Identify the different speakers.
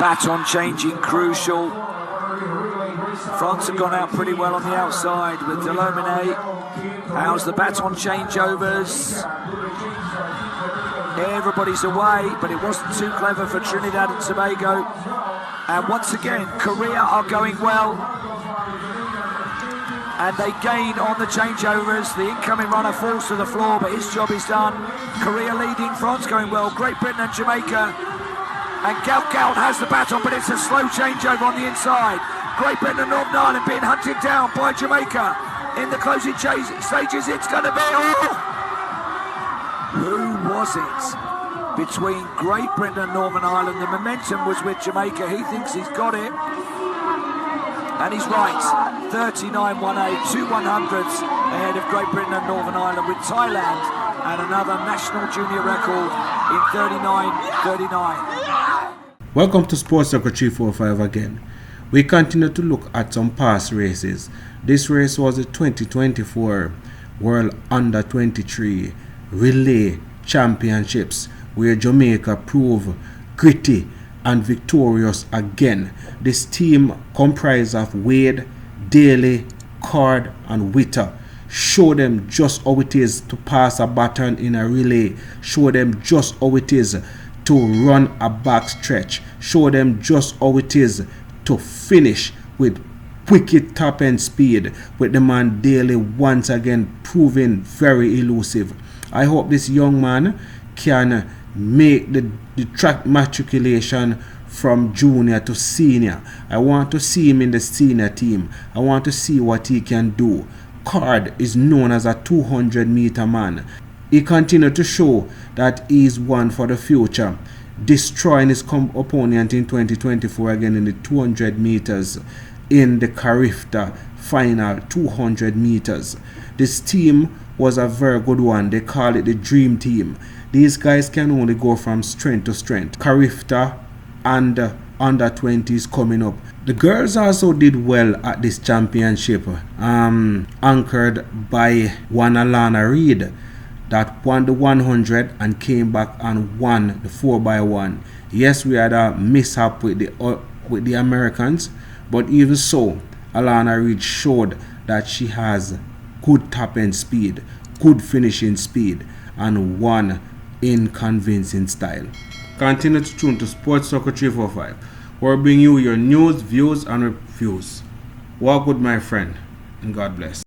Speaker 1: Baton changing crucial. France have gone out pretty well on the outside with Delomine. How's the baton changeovers? Everybody's away, but it wasn't too clever for Trinidad and Tobago. And once again, Korea are going well. And they gain on the changeovers. The incoming runner falls to the floor, but his job is done. Korea leading, France going well. Great Britain and Jamaica. And Gout has the baton, but it's a slow changeover on the inside. Great Britain and Northern Ireland being hunted down by Jamaica. In the closing stages, it's going to be... Oh! Who was it? Between Great Britain and Northern Ireland, the momentum was with Jamaica. He thinks he's got it. And he's right. 39.18, 2 100s ahead of Great Britain and Northern Ireland, with Thailand and another national junior record in 39.39.
Speaker 2: Welcome to Sports Soccer 345 again. We continue to look at some past races. This race was the 2024 World Under 23 Relay Championships, where Jamaica proved gritty and victorious again. This team comprised of Wade, Daly, Card and Witter. Show them just how it is to pass a baton in a relay. Show them just how it is to run a backstretch. Show them just how it is to finish with wicked top end speed, with the man Daly once again proving very elusive. I hope this young man can make the track matriculation from junior to senior. I want to see him in the senior team. I want to see what he can do. Card is known as a 200-meter man. He continued to show that he is one for the future, destroying his opponent in 2024 again in the 200 meters in the Carifta final 200 meters. This team was a very good one. They call it the dream team. These guys can only go from strength to strength. Carifta and under 20s coming up. The girls also did well at this championship, anchored by one Alana Reid that won the 100 and came back and won the 4x1. Yes, we had a mishap with the Americans, but even so, Alana Reid showed that she has good top end speed, good finishing speed, and won in convincing style. Continue to tune to Sports Soccer 345, where we bring you your news, views, and reviews. Walk good, my friend, and God bless.